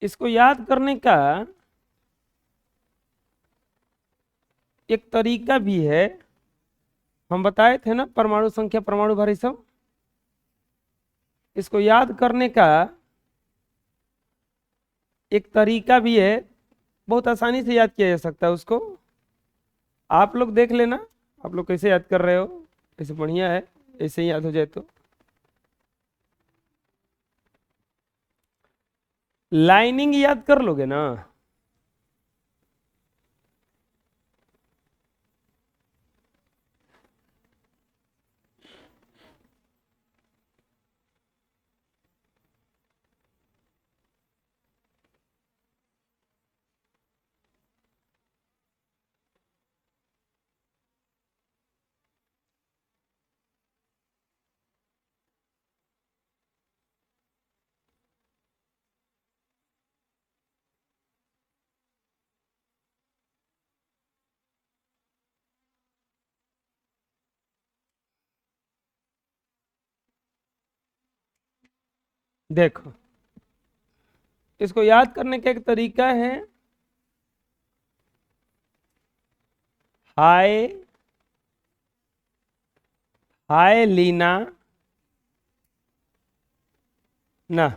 इसको याद करने का एक तरीका भी है। हम बताए थे ना परमाणु संख्या, परमाणु भार, सब। इसको याद करने का एक तरीका भी है, बहुत आसानी से याद किया जा सकता है उसको। आप लोग देख लेना, आप लोग कैसे याद कर रहे हो। ऐसे बढ़िया है, ऐसे ही याद हो जाए तो। लाइनिंग याद कर लोगे ना? देखो, इसको याद करने का एक तरीका है, हाय हाय लीना ना।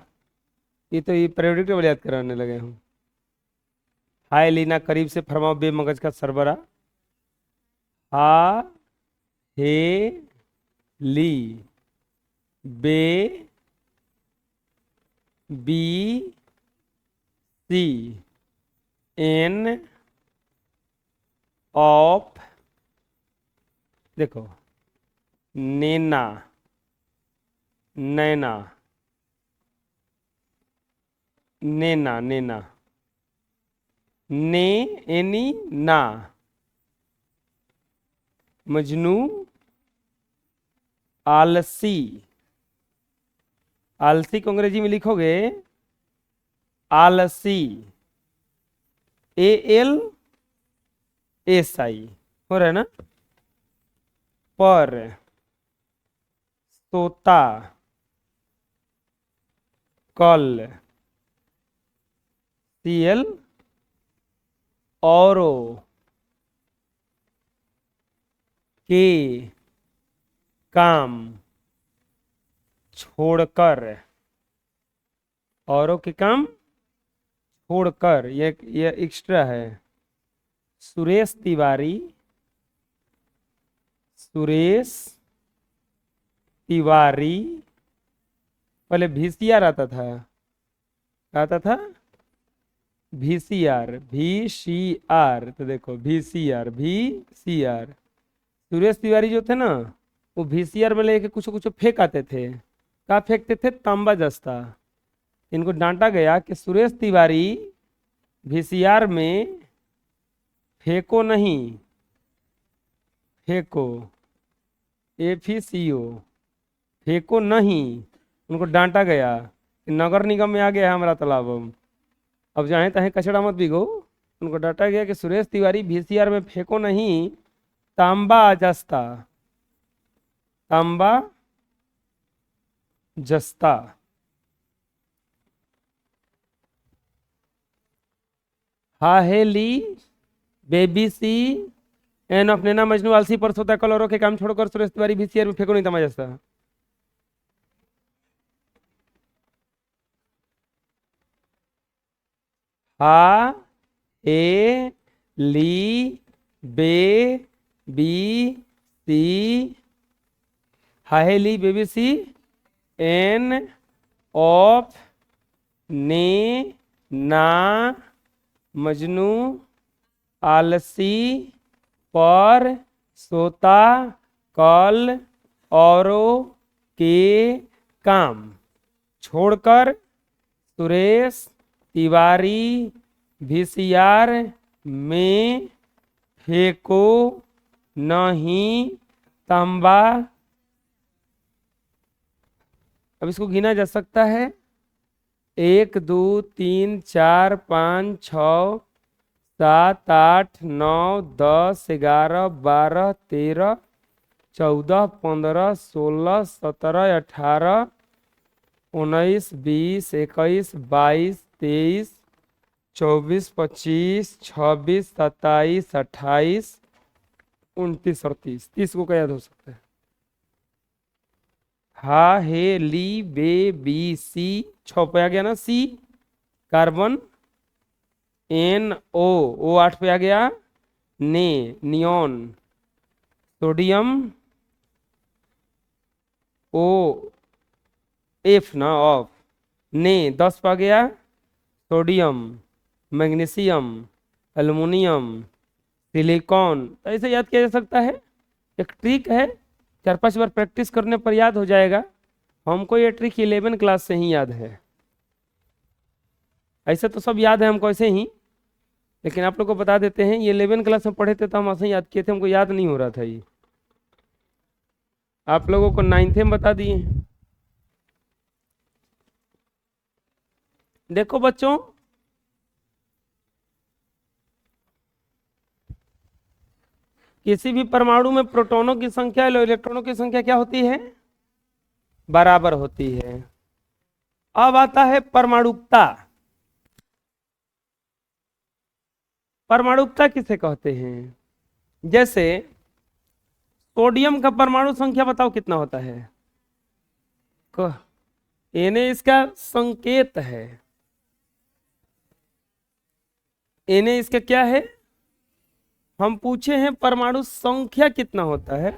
ये पीरियोडिक टेबल याद कराने लगे हूँ। हाय लीना, करीब से फरमाओ बेमगज का सरबरा। हा हे ली, बे बी सी, एन ऑफ, देखो, नेना, नैना, नेना, नेना, ने एनी ना, मजनू, आलसी। आलसी को अंग्रेजी में लिखोगे आलसी, ALSI, हो रहा है ना। पर, सोता, कल, CL, औरो, के, काम, छोड़कर, औरों के काम छोड़कर, ये एक्स्ट्रा है। सुरेश तिवारी, सुरेश तिवारी, पहले VCR आता था, आता था VCR, VCR, तो देखो VCR, VCR। सुरेश तिवारी जो थे ना, वो VCR में लेके कुछ कुछ फेंक आते थे। क्या फेंकते थे? तांबा जस्ता। इनको डांटा गया कि सुरेश तिवारी VCR में फेंको नहीं, फेंको, FECO, फेंको नहीं। उनको डांटा गया कि नगर निगम में आ गया है हमारा तालाब, अब चाहे तहें कचड़ा मत बिगो। उनको डांटा गया कि सुरेश तिवारी VCR में फेंको नहीं, तांबा जस्ता, तांबा जस्ता। हाहेली, बेबी सी, एन ऑफ नैना, मजनू, आलसी, पर, सोता, कल, औरों के काम छोड़कर सुरेश तिवारी VCR में फेंको नहीं, तांबा जस्ता। हा ए ली, बे बी सी, हाहेली, बेबी सी, एन ऑफ ने ना, मजनू, आलसी, पर, सोता, कल, औरों के काम छोड़कर सुरेश तिवारी VCR में फेंको नहीं, तांबा। अब इसको गिना जा सकता है, 1 2 3 4 5 6 7 8 9 10 11 12 13 14 15 16 17 18 19 20 21 22 23, 24, 25, 26, 27, 28, 29 और 30। 30 को क्या याद हो सकता है? हा हे ली बे बी सी, 6 पे आ गया ना सी, कार्बन, एन ओ 8 पे आ गया, ने नियॉन, सोडियम, ओ एफ ना ऑफ, ने 10 पे आ गया, सोडियम, मैग्नीशियम, एल्युमिनियम, सिलिकॉन। तो ऐसे याद किया जा सकता है। एक ट्रिक है, 4-5 बार प्रैक्टिस करने पर याद हो जाएगा। हमको ये ट्रिक 11 क्लास से ही याद है। ऐसे तो सब याद है हमको ऐसे ही, लेकिन आप लोग को बता देते हैं, ये 11 क्लास में पढ़े थे तो हम ऐसे ही याद किए थे, हमको याद नहीं हो रहा था ये। आप लोगों को 9th में बता दिए। देखो बच्चों, किसी भी परमाणु में प्रोटॉनों की संख्या और इलेक्ट्रॉनों की संख्या क्या होती है? बराबर होती है। अब आता है परमाणुकता। परमाणुकता किसे कहते हैं? जैसे सोडियम का परमाणु संख्या बताओ कितना होता है? एने इसका संकेत है, एने इसका क्या है? हम पूछे हैं परमाणु संख्या कितना होता है?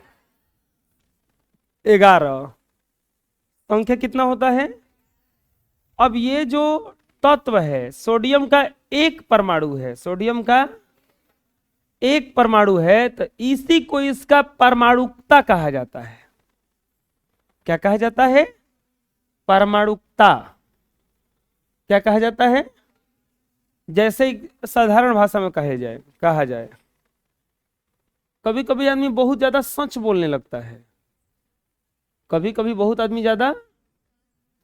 11। संख्या कितना होता है? अब ये जो तत्व है, सोडियम का एक परमाणु है, सोडियम का एक परमाणु है, तो इसी को इसका परमाणुकता कहा जाता है। क्या कहा जाता है? परमाणुकता। क्या कहा जाता है? जैसे साधारण भाषा में कहा जाए, कभी कभी आदमी बहुत ज्यादा सच बोलने लगता है, कभी कभी बहुत आदमी ज्यादा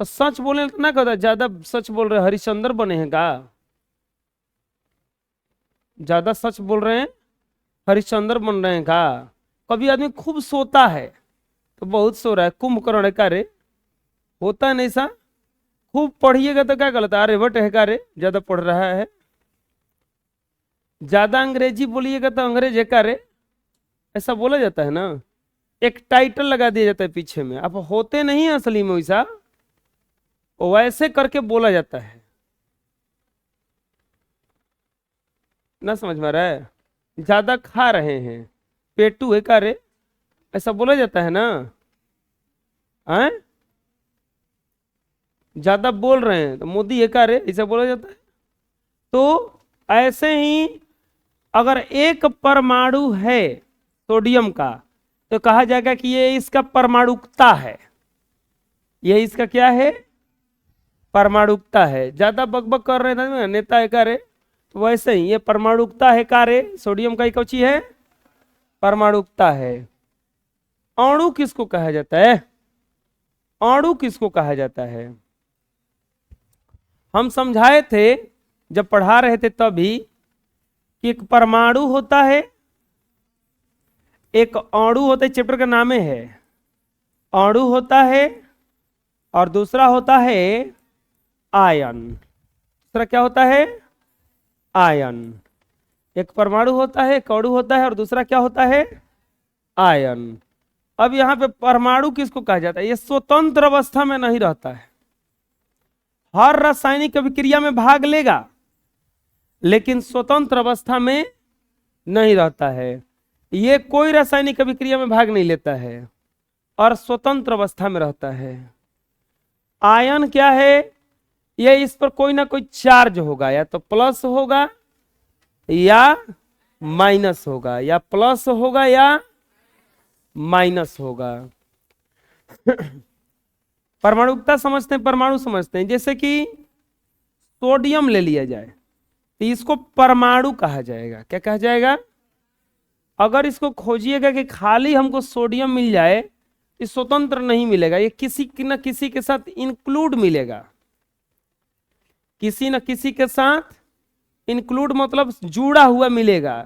तो सच बोलने ना कहता, ज्यादा सच बोल रहे हरिश्चंद्र बने हैं का? ज्यादा सच बोल रहे हैं हरिश्चंद्र बन रहे हैं का? कभी आदमी खूब सोता है तो बहुत सो रहा है, कुंभकर्ण है का रे? होता है नहीं सा? खूब पढ़िएगा तो क्या गलत, आर्यभट्ट है का रे? ज्यादा पढ़ रहा है। ज्यादा अंग्रेजी बोलिएगा तो अंग्रेज है का रे? ऐसा बोला जाता है ना, एक टाइटल लगा दिया जाता है पीछे में। आप होते नहीं असली में वैसा, वैसे करके बोला जाता है। ना समझ में आ रहा है? ज्यादा खा रहे हैं, पेटू है का रे? ऐसा बोला जाता है ना? हैं? ज्यादा बोल रहे हैं तो मोदी है का रे? ऐसा बोला जाता है। तो ऐसे ही अगर एक परमाणु है सोडियम का, तो कहा जाएगा कि ये इसका परमाणुकता है। ये इसका क्या है? परमाणुकता है। ज्यादा बकबक कर रहे थे नेता है का रे? तो वैसे ही ये परमाणुकता है का रे? सोडियम का कौची है? परमाणुकता है। अणु किसको कहा जाता है? अणु किसको कहा जाता है? हम समझाए थे जब पढ़ा रहे थे तभी कि एक परमाणु होता है, एक अणु होता है, चैप्टर का नाम है अणु होता है, और दूसरा होता है आयन। दूसरा क्या होता है? आयन। एक परमाणु होता है, एक अणु होता है, और दूसरा क्या होता है? आयन। अब यहां पे परमाणु किसको कहा जाता है? ये स्वतंत्र अवस्था में नहीं रहता है, हर रासायनिक अभिक्रिया में भाग लेगा, लेकिन स्वतंत्र अवस्था में नहीं रहता है। ये कोई रासायनिक अभिक्रिया में भाग नहीं लेता है और स्वतंत्र अवस्था में रहता है। आयन क्या है? ये इस पर कोई ना कोई चार्ज होगा, या तो प्लस होगा या माइनस होगा, या प्लस होगा या माइनस होगा। परमाणुकता समझते हैं, परमाणु समझते हैं। जैसे कि सोडियम ले लिया जाए तो इसको परमाणु कहा जाएगा। क्या कहा जाएगा? अगर इसको खोजिएगा कि खाली हमको सोडियम मिल जाए, ये स्वतंत्र नहीं मिलेगा, ये किसी न किसी के साथ इंक्लूड मिलेगा। किसी न किसी के साथ इंक्लूड मतलब जुड़ा हुआ मिलेगा,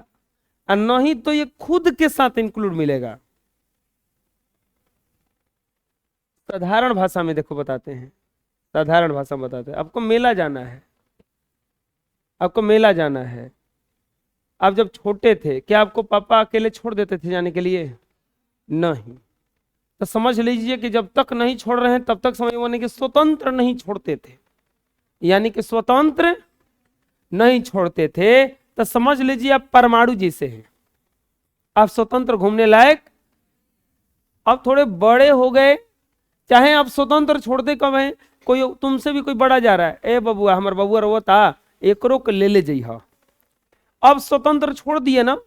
और नहीं तो ये खुद के साथ इंक्लूड मिलेगा। साधारण भाषा में देखो बताते हैं, साधारण भाषा में बताते हैं। आपको मेला जाना है, आपको मेला जाना है। आप जब छोटे थे क्या आपको पापा अकेले छोड़ देते थे जाने के लिए? नहीं। तो समझ लीजिए कि जब तक नहीं छोड़ रहे हैं तब तक समझ माने कि स्वतंत्र नहीं छोड़ते थे, यानी कि स्वतंत्र नहीं छोड़ते थे। तो समझ लीजिए आप परमाणु जैसे हैं, आप स्वतंत्र घूमने लायक। अब थोड़े बड़े हो गए, चाहे आप स्वतंत्र छोड़ते कब हैं, कोई तुमसे भी कोई बड़ा जा रहा है, ए बबुआ हमार बबुआ रो था एकरो के ले जइहा। अब स्वतंत्र छोड़ दिए ना,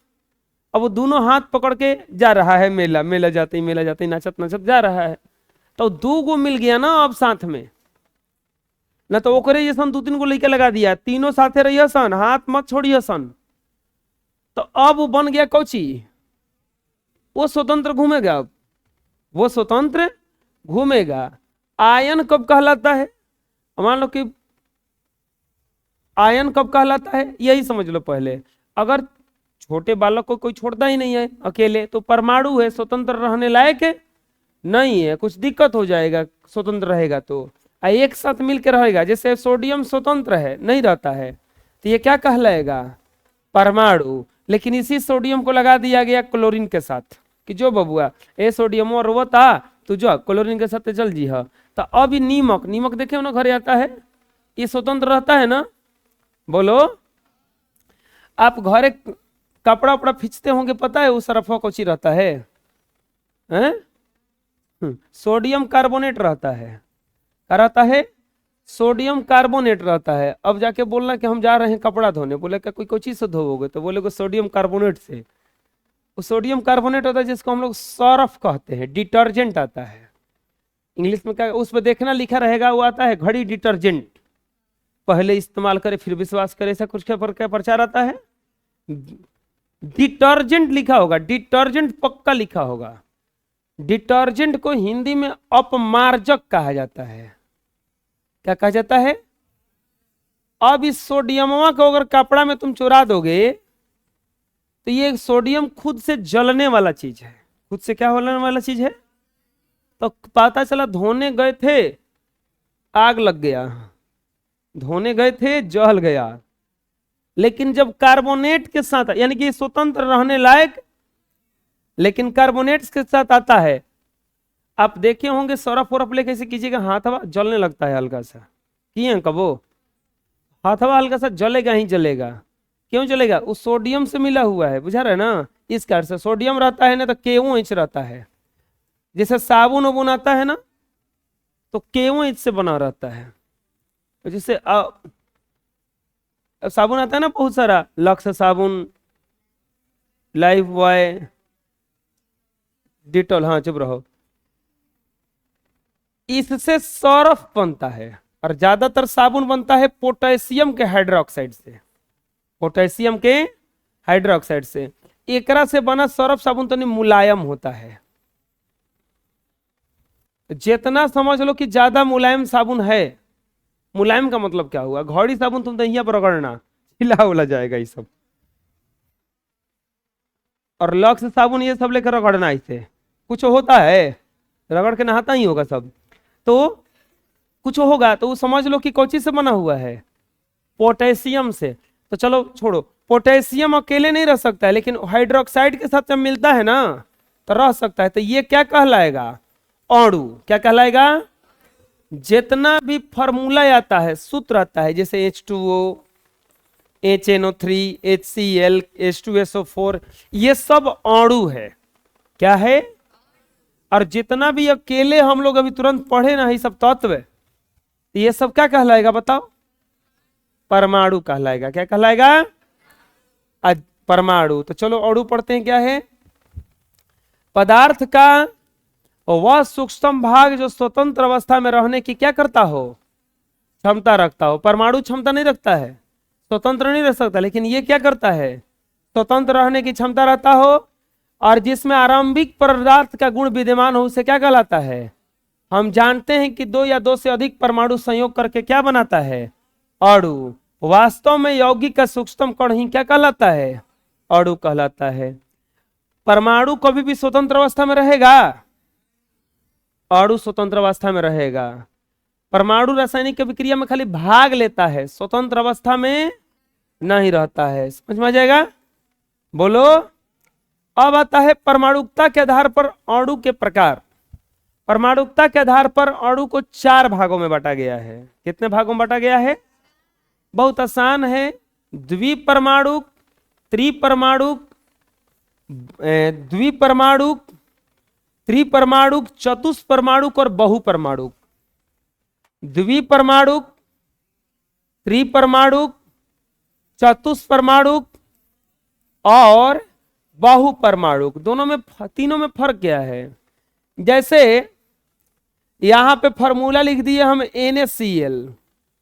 अब वो दोनों हाथ पकड़ के जा रहा है मेला, मेला जाते ही नाचत नाचत जा रहा है। तो दो गो मिल गया ना अब साथ में, ना तो ओकरे जैसन दो तीन गो लड़के लगा दिया, तीनों साथे रहिए सन, हाथ मत छोड़िए सन। तो अब वो बन गया कौची, वो स्वतंत्र घूमेगा। अब वो स्वतंत्र घूमेगा। आयन कब कहलाता है, मान लो कि आयन कब कहलाता है, यही समझ लो पहले। अगर छोटे बालक को कोई छोड़ता ही नहीं है अकेले, तो परमाणु है, स्वतंत्र रहने लायक है नहीं है, कुछ दिक्कत हो जाएगा स्वतंत्र रहेगा तो। एक साथ मिलकर रहेगा, जैसे सोडियम स्वतंत्र है नहीं रहता है, तो ये क्या कहलाएगा, परमाणु। लेकिन इसी सोडियम को लगा दिया गया क्लोरीन के साथ कि जो बबुआ ए सोडियम और वो था, तू जो क्लोरीन के साथ चल जी। तो अब नीमक, नीमक देखे हो ना घरे आता है, ये स्वतंत्र रहता है ना। बोलो, आप घरे कपड़ा उपड़ा खींचते होंगे, पता है उस सरफा कौची रहता है, हैं? सोडियम कार्बोनेट रहता है। क्या रहता है, सोडियम कार्बोनेट रहता है। अब जाके बोलना कि हम जा रहे हैं कपड़ा धोने, बोले क्या कोई चीज से धोओगे, तो बोले सोडियम कार्बोनेट से। वो सोडियम कार्बोनेट होता है जिसको हम लोग सर्फ कहते हैं, डिटर्जेंट आता है इंग्लिश में। क्या उस पर देखना लिखा रहेगा, वो आता है घड़ी डिटर्जेंट, पहले इस्तेमाल करे फिर विश्वास करे, ऐसा कुछ क्या प्रचार आता है, डिटर्जेंट लिखा होगा, डिटर्जेंट पक्का लिखा होगा। डिटर्जेंट को हिंदी में अपमार्जक कहा जाता है। क्या कहा जाता है? अब इस सोडियमवा को अगर कपड़ा में तुम चुरा दोगे तो ये सोडियम खुद से जलने वाला चीज है, खुद से क्या होने वाला चीज है। तो पता चला धोने गए थे आग लग गया, धोने गए थे जल गया। लेकिन जब कार्बोनेट के साथ, यानी कि स्वतंत्र रहने लायक लेकिन कार्बोनेट्स के साथ आता है, आप देखे होंगे सरफ वरफ लेके ऐसे कीजिएगा, हाथ हवा जलने लगता है हल्का सा, किए कबो हाथ हवा हल्का सा जलेगा ही जलेगा। क्यों जलेगा? उस सोडियम से मिला हुआ है, बुझा रहे ना। इस कारण से सोडियम रहता है ना तो केओ इंच रहता है। जैसे साबुन वबुन आता है ना तो केओ इंच से बना रहता है। जैसे साबुन आता है ना बहुत सारा, लक्स साबुन, लाइफ बॉय, डिटॉल, हाँ चुप रहो, इससे सर्फ बनता है। और ज्यादातर साबुन बनता है पोटेशियम के हाइड्रोक्साइड से, पोटेशियम के हाइड्रोक्साइड से। एकरा से बना सर्फ साबुन तो नहीं मुलायम होता है। जितना समझ लो कि ज्यादा मुलायम साबुन है, मुलायम का मतलब क्या हुआ, घड़ी साबुन तुम दहिया पर रगड़ना हिला उला जाएगा ये सब, और लक्स साबुन ये सब लेकर रगड़ना, इससे कुछ होता है, रगड़ के नहाता ही होगा सब, तो कुछ होगा। तो वो समझ लो कि कौची से बना हुआ है, पोटेशियम से। तो चलो छोड़ो, पोटेशियम अकेले नहीं रह सकता है, लेकिन हाइड्रोक्साइड के साथ जब मिलता है ना तो रह सकता है। तो ये क्या कहलाएगा, अणु। क्या कहलाएगा? जितना भी फॉर्मूला आता है, सूत्र आता है, जैसे H2O, HNO3, HCl, H2SO4, ये सब अणु है। क्या है? और जितना भी अकेले हम लोग अभी तुरंत पढ़े ना ये सब तत्व, ये सब क्या कहलाएगा बताओ? परमाणु कहलाएगा। क्या कहलाएगा? परमाणु। तो चलो अणु पढ़ते हैं। क्या है? पदार्थ का वह सूक्ष्म भाग जो स्वतंत्र अवस्था में रहने की क्या करता हो, क्षमता रखता हो। परमाणु क्षमता नहीं रखता है, स्वतंत्र नहीं रह सकता, लेकिन ये क्या करता है, स्वतंत्र रहने की क्षमता रहता हो। और जिसमें आरंभिक पदार्थ का गुण विद्यमान हो उसे क्या कहलाता है? हम जानते हैं कि दो या दो से अधिक परमाणु संयोग करके क्या बनाता है, अणु। वास्तव में यौगिक का सूक्ष्म कण ही क्या कहलाता है, अणु कहलाता है। परमाणु कभी भी स्वतंत्र अवस्था में रहेगा, अणु स्वतंत्र अवस्था में रहेगा। परमाणु रासायनिक अभिक्रिया में खाली भाग लेता है, स्वतंत्र अवस्था में नहीं रहता है। समझ में आ जाएगा? बोलो। अब आता है परमाणुकता के आधार पर अणु के प्रकार। परमाणुकता के आधार पर अणु को 4 भागों में बांटा गया है। कितने भागों में बांटा गया है? बहुत आसान है। द्विपरमाणुक, त्रिपरमाणुक, द्विपरमाणुक, त्रिपरमाणुक, चतुष्परमाणुक और बहुपरमाणुक। द्विपरमाणुक, त्रिपरमाणुक, चतुष्परमाणुक और बहुपरमाणुक। दोनों में, तीनों में फर्क क्या है? जैसे यहां पे फॉर्मूला लिख दिए हम NaCl।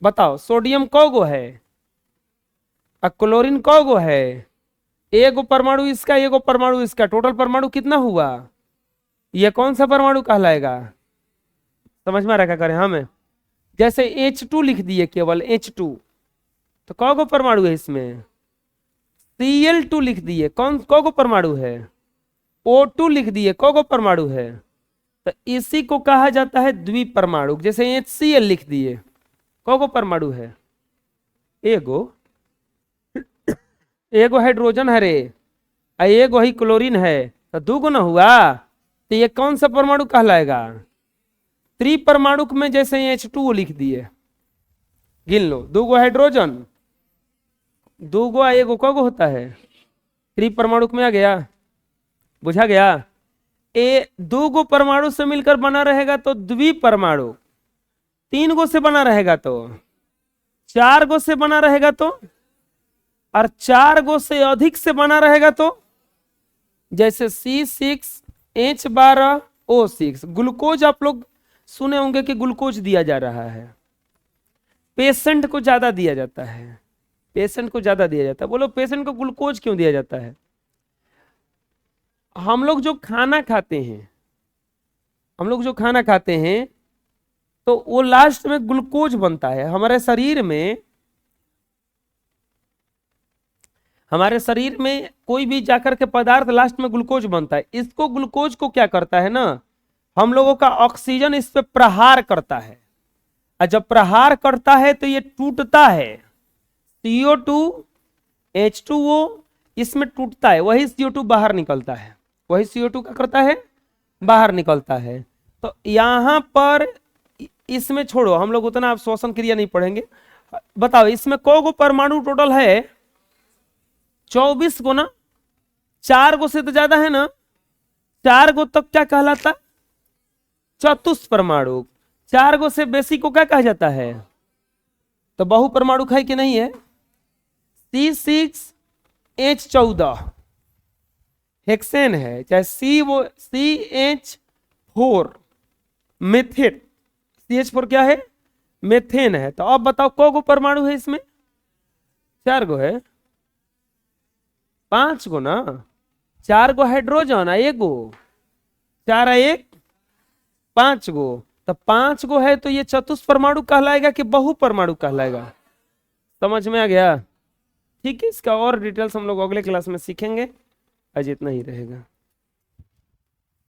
बताओ सोडियम कौगो है और क्लोरीन कौगो है? एगो परमाणु इसका, एगो परमाणु इसका, टोटल परमाणु कितना हुआ? ये कौन सा परमाणु कहलाएगा? समझ में आ रहा क्या करें हमें? जैसे H2 लिख दिए, केवल H2, तो कौगो परमाणु है इसमें? Cl2 लिख दिए, कौन कौगो परमाणु है? O2 लिख दिए, कौगो परमाणु है? तो इसी को कहा जाता है द्विपरमाणु। जैसे HCl लिख दिए, कौगो परमाणु है? एगो। एगो हाइड्रोजन है रे, एगो ही क्लोरीन है, तो 2 गो ना हुआ? तो ये कौन सा परमाणु कहलाएगा? त्रिपरमाणुक में जैसे H2 लिख दिए, गिन लो, 2 गो हाइड्रोजन, 2 गो, एगो कौगो होता है? त्रिपरमाणुक में आ गया? बुझा गया? 2 गो परमाणु से मिलकर बना रहेगा तो द्विपरमाणु, 3 गो से बना रहेगा तो, 4 गो से बना रहेगा तो, और 4 गो से अधिक से बना रहेगा तो, जैसे C6H12O6। ग्लूकोज आप लोग सुने होंगे कि ग्लूकोज दिया जा रहा है, पेशेंट को ज्यादा दिया जाता है। पेशेंट को ज्यादा दिया जाता है। बोलो पेशेंट को ग्लूकोज क्यों दिया जाता है? हम लोग जो खाना खाते हैं, हम लोग जो खाना खाते हैं, तो वो लास्ट में ग्लूकोज बनता है हमारे शरीर में। हमारे शरीर में कोई भी जाकर के पदार्थ लास्ट में ग्लूकोज बनता है। इसको, ग्लूकोज को क्या करता है ना, हम लोगों का ऑक्सीजन इस पे प्रहार करता है, और जब प्रहार करता है तो ये टूटता है। CO2 H2O इसमें टूटता है, वही CO2 बाहर निकलता है। वही CO2 क्या करता है? बाहर निकलता है। तो यहां पर इसमें छोड़ो, हम लोग उतना श्वसन क्रिया नहीं पढ़ेंगे। बताओ इसमें कौगो परमाणु टोटल है? 24 गो ना? 4 गो से तो ज्यादा है ना? 4 गो तक क्या कहलाता? चतुष्परमाणु। 4 गो से बेसी को क्या कहा जाता है? तो बहुपरमाणु है कि नहीं है? C6H14 हेक्सेन है, चाहे CH4 मेथेन। CH4 क्या है? मेथेन है। तो अब बताओ कौगो परमाणु है इसमें? 4 गो है? 5 गो ना? 4 गो हाइड्रोजन, एगो, 4 1 5 गो। तो 5 गो है, तो ये चतुष्परमाणु कहलाएगा कि बहुपरमाणु कहलाएगा? समझ में आ गया? ठीक है, इसका और डिटेल्स हम लोग अगले क्लास में सीखेंगे। आज इतना ही रहेगा।